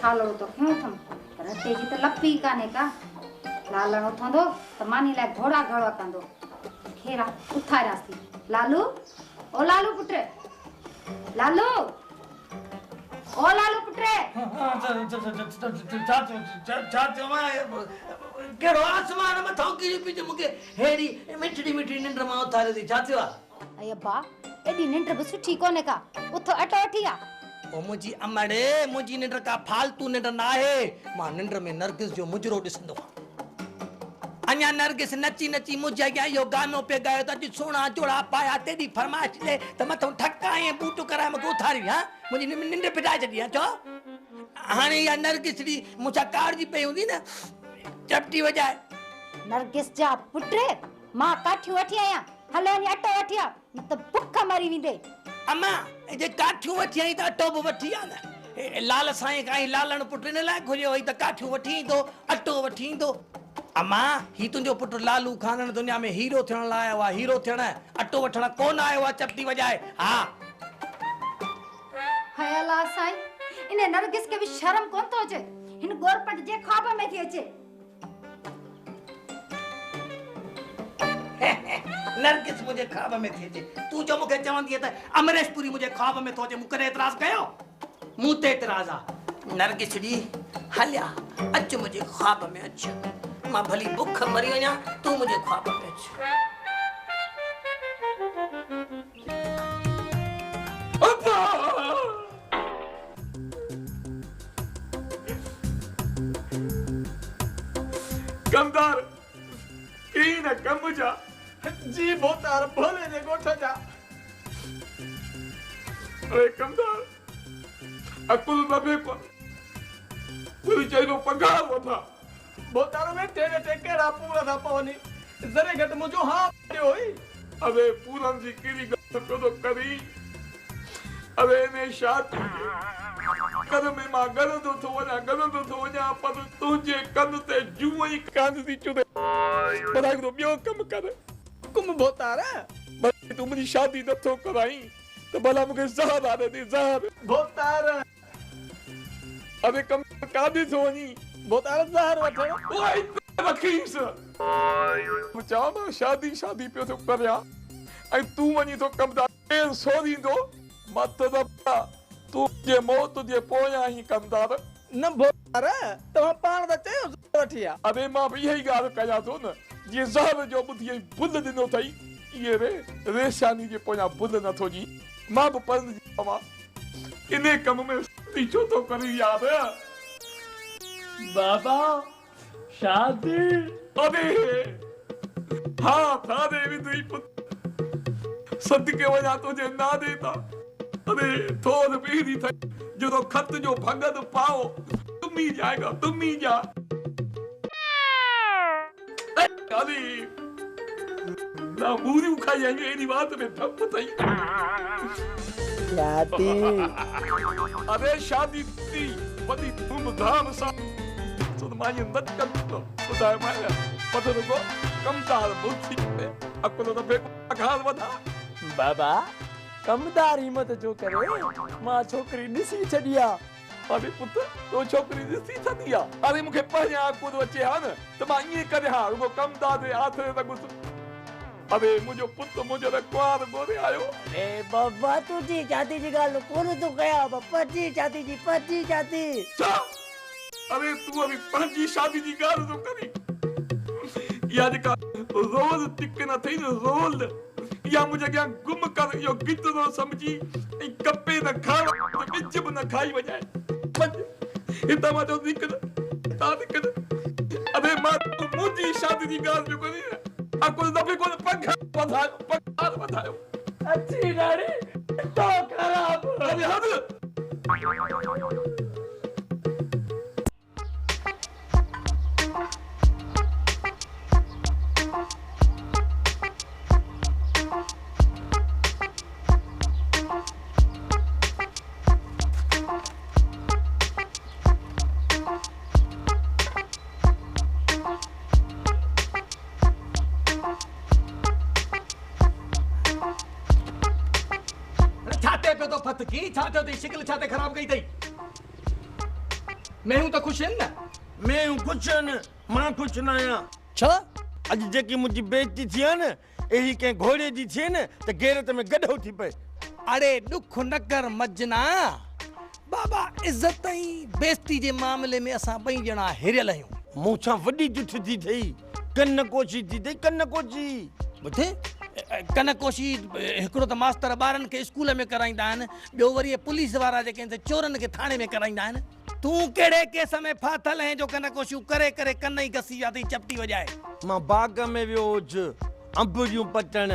खालो तो क्यों थम पर तेजी तो लपी काने का लालणो थंदो तो मानी लाइ घोड़ा घड़वा कंदो खेरा उथारासी लालू ओ लालू पुत्र लालू ओ लालू पुत्र केड़ो आसमान में थोकी पीछे मुके हेड़ी मिठड़ी मिठड़ी निंद्र में उथारे थी छा थियो अय बा एडी निंद्र बि सुठी कोने का उथो अटो वठिया ओ मुजी अमड़े मुजी निंद्र का फालतू निंद्र ना है मां निंद्र में नरगिस जो मुजरो दिसंदो अन्या नरगिस नची नची मुझे गया यो गानो पे गयो त सोना जोड़ा पाया तेरी फरमाइश ले त मथो ठकाए बूटो कराए मको उथारी हां मुजी निंद्र पिटाए छडी हां चो हाने या नरगिस दी मुछा कार जी पे हुंदी ना चपटी वजाए नरगिस जा पुत्र मां काठियो वठी आया हले वनी अटो वठिया न त भुख मरी विंदे अम्मा जे काठियो वठी आई त अटो बि वठी आ न लाल साईं काई लालण पुट ने लाइ घुरियो होई त काठियो वठी ईंदो अटो वठी ईंदो अम्मा ही तुंहिंजो पुट लालू खानन दुनिया में हीरो थियण लाइ आयो आहे हीरो थियण अटो वठण कोन आयो आहे चपटी वजाए हा हाय अल्लाह साईं इने नरगिस के भी शर्म कोन तो अचे हिन गोरपट जे ख्वाब में थी अचे नरगिस मुझे ख्वाब में थी अचे तू जो मुखे चवंदी त अमरेश पुरी मुझे ख्वाब में तो अचे मुकरे एतराज कयो मूं ते एतराज आ नरगिस दी हलिया अच मुझे ख्वाब में अच मां भली भूख मरी वञा तू मुझे ख्वाब में अच कमदार की न कम जा जी बोतार भले ने गोठ जा अरे कमदार अकुल बबे को पूरी चलो पगार वठा बोतार में तेरे टेकेड़ा पूरा था पवनी जरे घट मुझो हाथ होई अबे पूरन जी केरी गत तो करी अबे ने शादी कद में मां गल तो वजा पर तुझे कंद ते जुए ही कांद दी चुदे बड़ा को बियो कम कर कुम बोतार बस तू मुझी शादी न तो कराई तो भला मुके जहर आ दे जहर बोतार अबे कम कादी सोनी बोतार जहर वठो ओए वकीस मुचा मां शादी पे तो करया आई तू वनी तो कम दा सोरी दो मत दा तू जे मौत जे पोया ही कमदार न बोतार तमा पाण दा चयो वठिया अबे मां भी यही गाल कया तो न जे जहर जो बुधी बुल दिनो थई ये रे रेशानी जे पोया बुल न थो जी मां भी पर मां इने कम में पीछो तो करी याद बाबा शादी अबे हाँ था देवी दुई पुत सद के वजह तुझे ना देता अरे थोड़ पीरी था जो तो खत जो भगत पाओ तुम ही जाएगा तुम ही जा अरे ना पूरी खाई जाएंगे इन्हीं बात में ठप थई शादी अबे शादी थी बड़ी धूमधाम सा तो मानी नत कर खुदा माया पता को कम साल बुद्धि अकुल तो बेको घाल वधा बाबा कमदारी मत जो करे मां छोकरी दिसी छडिया अबे पुत तो छोकरी दिसी छडिया अरे मुखे पहया को अचे हा न त मां ये करे हा वो कमदार दे हाथ रे गुस अबे मुजो पुत मुजो रे क्वार गोरे आयो ए बाबा तुझी शादी जी गाल कोन तो कया बाबा जी शादी जी पची शादी चा अरे तू अभी पंजी शादी जी गाल तो करी याद का रोज टिक न थई रोल या मुझे क्या गुम कर यो गीत नो समझी कप्पे न खाओ तो बिच भी न खाई वजाए बच इतना मत दिक्कत ता दिक्कत अबे मां मुझी शादी दी गाल जो करी अकुल दबे को पगार बतायो अच्छी गाड़ी तो खराब अरे हद छाते पे तो फत की छाते दी शिकल छाते खराब गई थई मैं हूं तो खुश है ना मैं हूं खुश न मां खुश न आहियां छा अॼु जेकी मुंहिंजी बेइज्जती थी आहे न अहिड़ी कंहिं घोड़े जी थिए न त गैरत में गॾो थी पए अरे दुख न कर मजना बाबा इज्जत ई बेइज्जती जे मामले में असां ॿई ॼणा हिरियल आहियूं मूंसां वॾी जुठ थी थई कन कोशी थी थई कन कोशी ॿुधे कनकोशी हिकिड़ो त मास्तर ॿारनि खे स्कूल में कराईंदा आहिनि ॿियो वरी पुलिस वारा जेके आहिनि चोरनि खे थाणे में कराईंदा आहिनि तूं कहिड़े केस में फाथल आहीं जो कनकोशियूं करे करे कन ई घसी विया अथई चपटी वॼाए मां बाग में वियो हुउसि अंबड़ियूं पटण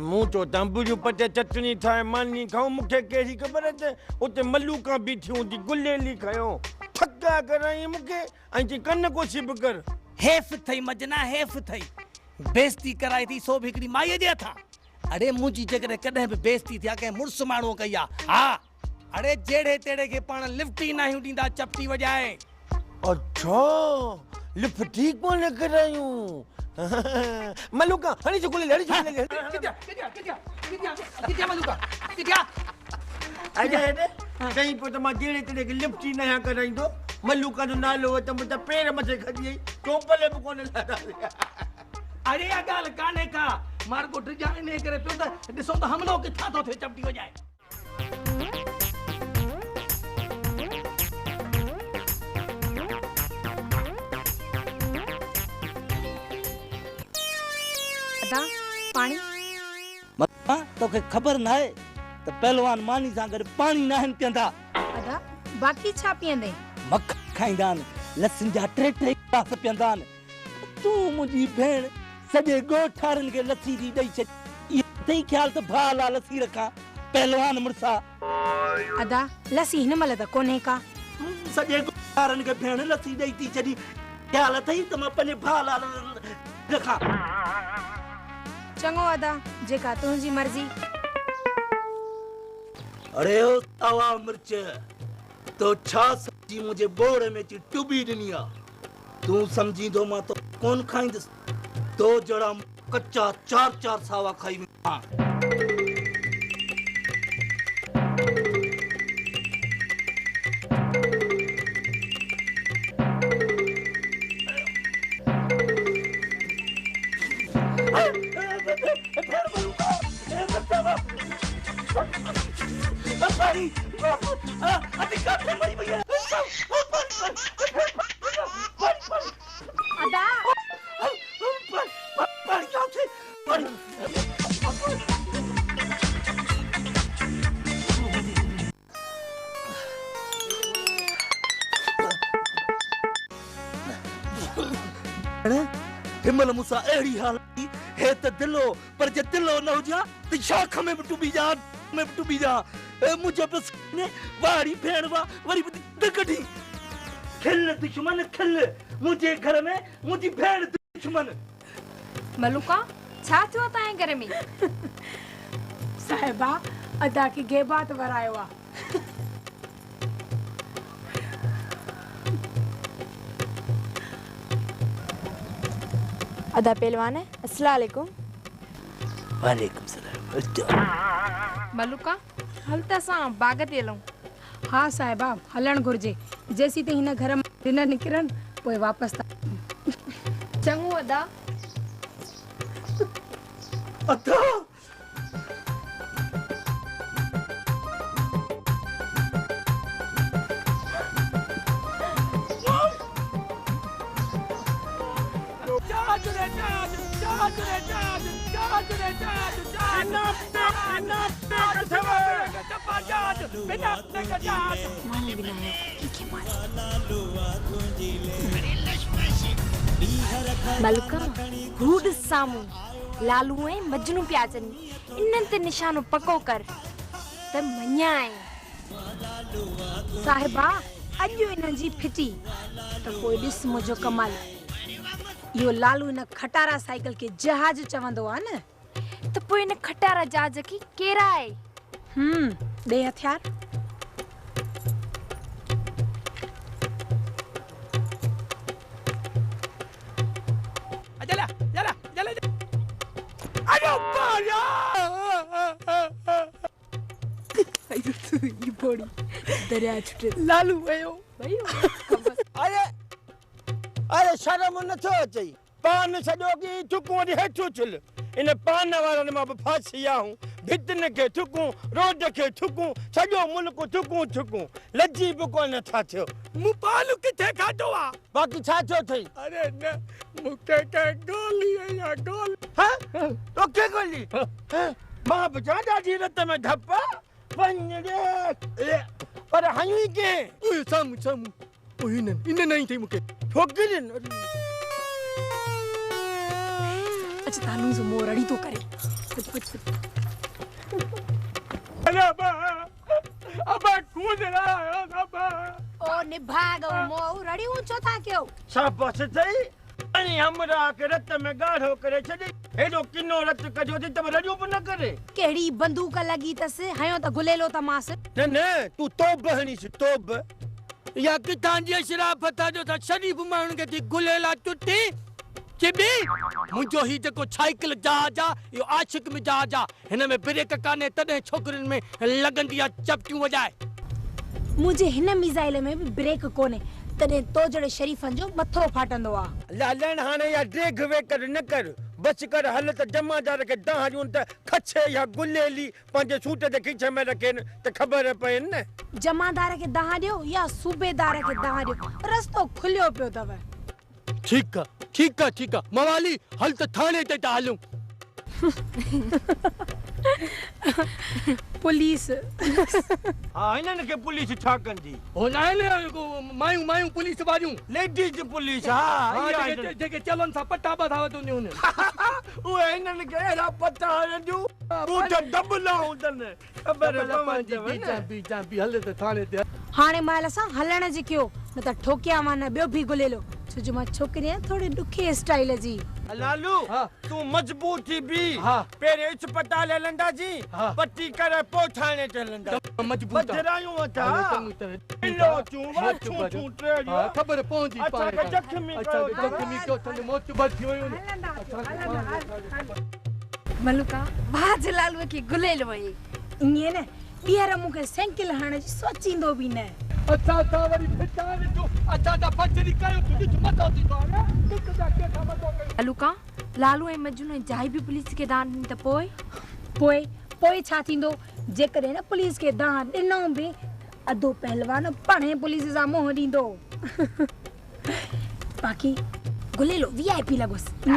मूं चयो त अंबड़ियूं पटे चटणी ठाहे मानी खाऊं मूंखे कहिड़ी ख़बर त उते मलूका बीठी हूंदी गुलेली खयो थका कराई मूंखे ऐं चई कन कोशी बि कर हेफ़ थई मजना हेफ़ थई बेइज्जती कराई थी सो बि हिकिड़ी माईअ जे हथां अड़े मुंहिंजी जेकॾहिं कॾहिं बि बेइज्जती थिया कंहिं मुड़ुस माण्हूअ कई आहे हा अड़े जहिड़े तेड़े खे पाण लिफ्ट ई न आहियूं ॾींदा चपटी वॼाए अच्छा लिफ्टी कोन करायूं मलूका हणी गुलेली हणी गुलेली किथे किथे मलूका किथे अरे कहीं पोइ त मां जहिड़े तेड़े खे लिफ्ट ई न कराईंदो मलूका जो नालो त मुंहिंजा पेर मथे खजी वई चोपल बि कोन लॻा अरे या ॻाल्हि कान्हे का मार्गो डिजाइन इन करे पियो त ॾिसो त हमलो किथां थो थिए चपटी वॼाए अदा पाणी मता तोखे ख़बर न आहे त पहलवान मानी सां गॾु पाणी न आहिनि पीअंदा अदा बाक़ी छा पीअंदे मख खाईंदा आहिनि लस्सियुनि जा टे टे गिलास पीअंदा आहिनि तूं मुंहिंजी भेण सॼे ॻोठ वारनि खे लस्सी थी ॾेई छॾ इहो अथई ख़्यालु त भाउ लाइ लस्सी रखां पहलवान मुड़ुसा अदा लस्सी हिन महिल त कोन्हे का सॼे ॻोठ वारनि खे भेण लस्सी ॾेई थी छॾी ख़्यालु अथई त मां पंहिंजे भाउ लाइ रखां चङो अदा जेका तुंहिंजी मर्ज़ी अरे ओ सावा मिर्च तो छा सब्जी मुझे बोड़ में ची टुबी ॾिनी आहे तूं सम्झींदो मां तो कोन खाईंदुसि तो जड़ा कच्चा चार चार सावा खाई वेंदा अदा हिमल मूंसां अहिड़ी हालत थी हे त दिलो पर जे दिलो न हुजा त शाख में बि टुबी जा में बि टुबी जा मुंहिंजो बस ने वारी भेण वा वरी कढी खिल दुश्मन खिल मुंहिंजे घर में मुंहिंजी भेण दुश्मन मलूका छा थियो तव्हांजे घर में साहिबा अदा की गेबात वरायो आहे अदा पहलवान अस्सलाम वालेकुम वालेकुम सलाम मलूका हल त असां बाग ते हलूं हाँ साहिबा हलण घुर्जे जेसी ते हिन घर मां न निकिरन पोइ वापस था चङो अदा अदा मलूका हूड सामू लालू ऐं मजनू पिया अचनि इन्हनि ते निशानो पको कर त मञा आहे साहिबा अॼु इन्हनि जी फिटी त पोइ ॾिस मुंहिंजो कमाल इहो लालू हिन खटारा साइकिल खे जहाज चवंदो आहे न त पोइ इन खटारा जहाज खे केरु आहे ॾे हथियार जला जला जला अरे बाया ये बड़ी दरिया छुटे लालू वयो अरे अरे शर्म नथो अचे पान सॼो की थुकूं वरी हेठि उछल इन पान वारनि मां बि फासी आऊं भितन खे थुकूं रोड खे थुकूं सॼो मुल्क थुकूं थुकूं लजी बि कोन था थियो मूं पान किथे खाधो आ बाक़ी छा थियो अथई अरे न मूंखे कंहिं गोली या गोली हाँ तोखे गोली मां बि चवां ॾाढी रत में धप वञ रे पर हयूं के ओए साम्हूं साम्हूं ओए इन नहीं थई मूंखे ठोकरनि अच्छा तानू जो मोरड़ी तो करे अरे अबा कूद रहा है अबा ओ निभाग मो रड़ी ऊंचो था क्यों शाबाश अथई अने हमरा के रत में गाढ़ो करे छॾी हेॾो किनो रत कजो थी त रजो बि न करे केड़ी बंदूक लगी तस हयो त गुलेलो तमास न न तूं तोब हणीस तोब या किथां जी शराफत जो त शरीफ माण्हुनि खे थी गुलेला टुटी चिबी मुंहिंजो ही जेको साइकिल जहाज आ इहो आशिक मिजाज आ हिन में ब्रेक कान्हे तॾहिं छोकिरियुनि में लॻंदी आहे चपटियूं वॼाए मुझे हिन मिसाइल में भी ब्रेक कोने तने तो जड़े शरीफन जो मथो फाटंदो आ लालण हाणे या ड्रेग वेकर न कर बस कर हल त जमादार खे दाहरियूं त खछे या गुलेली पंहिंजे सूट जे खीचे में रखेन त ख़बर पएन न जमादार के दहाड़ियो या सूबेदार के दहाड़ियो रस्तो खुलियो पियो तव ठीक आ मवाली हल त थाणे ते हलूं पुलिस हा हिननि खे पुलिस छा कंदी हो नाहे मायूं पुलिस वारियूं लेडीज पुलिस हा जेके चलन सां पटा ॿधा वठंदियूं आहिनि उहे हिननि खे अहिड़ा पता हणंदियूं तूं त दबला हूंदनि ख़बर बी हल त थाणे ते हाणे माल सां हलण जी कयो न त ठोकिया मां ॿियो भी गुलेलो छो जो मां छोकिरी आहियां थोड़ी ॾुखे स्टाइल जी लालू तू मजबूत थी भी पहिरे अस्पताल हलंदासीं पट्टी करे पोइ थाणे ते हलंदा मजबूत बजरायूं वठा किलो चूं वाचूं चूं ट्रेडियो ख़बर पहुंची असांखे जख्मी कयो तने मौत बच हुयूं मलुका बाज लालू की गुलेल वई इए न ॿीहर मूंखे साइकिल हणण जी सोचींदो बि न अच्छा वरी फिटाने जो अच्छा पचरी कयो तुझे मतो थी तो टिक जा के मतो मलुका लालू ऐं मजनू जाई भी पुलिस के दान त पोइ छा थींदो जेकॾहिं न पुलिस खे दान ॾिनो बि अधो पहलवान पाणे पुलिस सां मोह ॾींदो बाक़ी गुलेलो VIP लॻोसि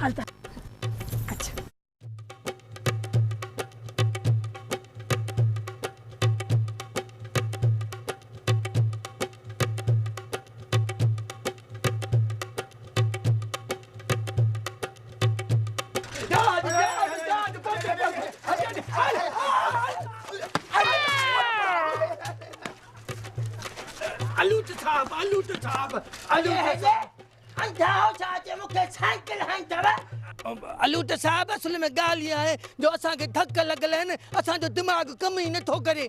हल त अच्छा अलूट साहब असल में ॻाल्हि आहे जो असांखे धक लॻल आहिनि असांजो दिमाग़ कम ई नथो करे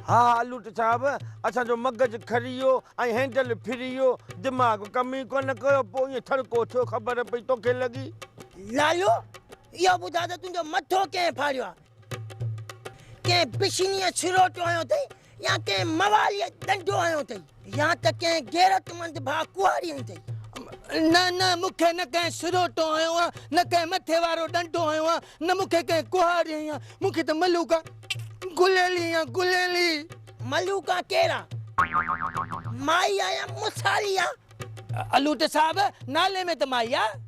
हा अलूट साहब असांजो मगज खरियो ऐं हैंडल फिरियो दिमाग़ कम ई कोन कयो पोइ ईअं थड़को थियो ख़बर पई तोखे लॻी लालू इहो ॿुधा त तुंहिंजो मथो कंहिं फाड़ियो आहे कंहिं पिशीनीअ छिरोटो हयो अथई या कंहिं मवालीअ डंडो हयो अथई या त कंहिं गैरतमंद भाउ कुआरी हई अथई न मूंखे न कंहिं सिरोटो हयो आहे न कंहिं मथे वारो डंडो हयो आहे न मूंखे कंहिं कुहारी हई आहे मूंखे त मलूका गुलेली मलूका कहिड़ा माई आया मुसाली आहे अलूट साहब नाले में त माई आहे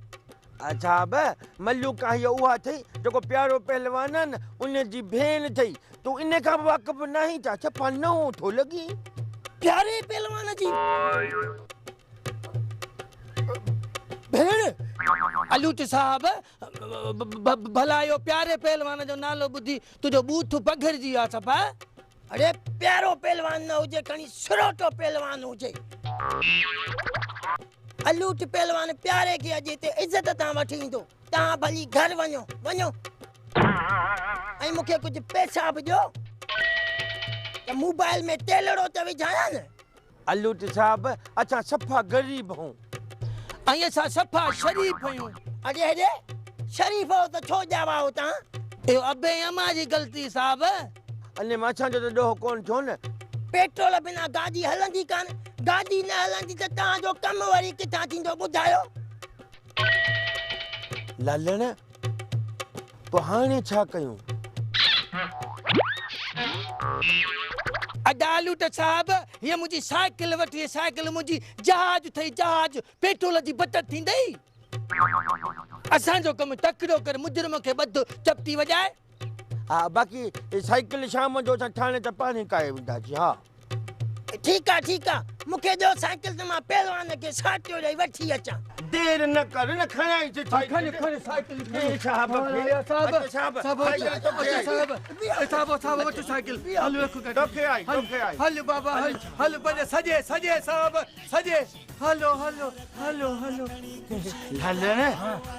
अच्छा बे मल्लूका हीअ उहा अथई जेको प्यारो पहलवान आहे न उन जी भेण अथई तूं इन खां वाक़ुफ़ न आहीं छा छपा नओं थो लॻी प्यारे पहलवान जी भेण अलूट साहब भला इहो प्यारे पहलवान जो नालो ॿुधी तुंहिंजो बूथ पघिरजी आहे छपा अरे प्यारो पहलवान न हुजे खणी सिरोटो पहलवान हुजे अलूट पहलवान प्यारे खे अॼु हिते इज़त तां वठी ईंदो तव्हां भली घर वञो ऐं मूंखे कुझु पैसा बि ॾियो त मोबाइल में तेलड़ो त विझायां न अलूट साहब असां सफ़ा ग़रीब हूं ऐं असां सफ़ा शरीफ़ आहियूं अॼु हेॾे शरीफ़ हो त छो ॼावा हो तव्हां इहो अबे अम्मा जी ग़लती साहब अने माछा जो तो ॾोहो कोन थियो न पेट्रोल बिना गाॾी हलंदी कान गाॾी न हलंदी त तव्हांजो कमु वरी किथां थींदो ॿुधायो लालण पोइ हाणे छा कयूं अडालू त साहब ये मुझी साइकिल वठी साइकिल मुझी जहाज थई जहाज पेट्रोल जी बचत थींदई असांजो कम तकड़ो कर मुजरम खे बद चपटी वजाए हा बाक़ी साइकिल शाम जो असां ठाणे त पाणी काए वेंदासीं हा ठीकु आहे मूंखे ॾियो साइकिल त मां पहिलवान खे साटियो ॾेई वठी अचां देर न कर न खणाई से खणी साइकिल साहब साहब वठी साइकिल हल तोखे आई हल बाबा हल भले सजे साहब सजे हलो लालण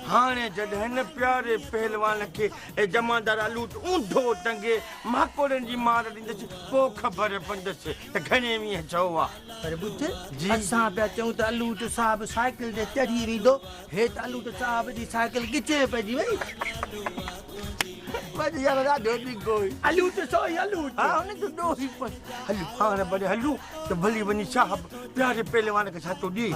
हाणे जॾहिं न प्यारे पहलवान खे ए जमादार लूट ऊंधो टंगे माकोड़नि जी मार ॾींदसि पोइ ख़बर पवंदसि त घणे मींहं चओ आहे पर बुध असां पिया चऊं त अलूट साहब साइकिल ते चढ़ी वेंदो हे त अलूट साहब जी साइकिल किचे पइजी वई बस यार ॾाढो ॾिघो अलूट सोई अलूट हा हुन जो ॾोही हलूं हाणे भले हलूं त भली वञी साहब प्यारे पहलवान खे छा थो ॾे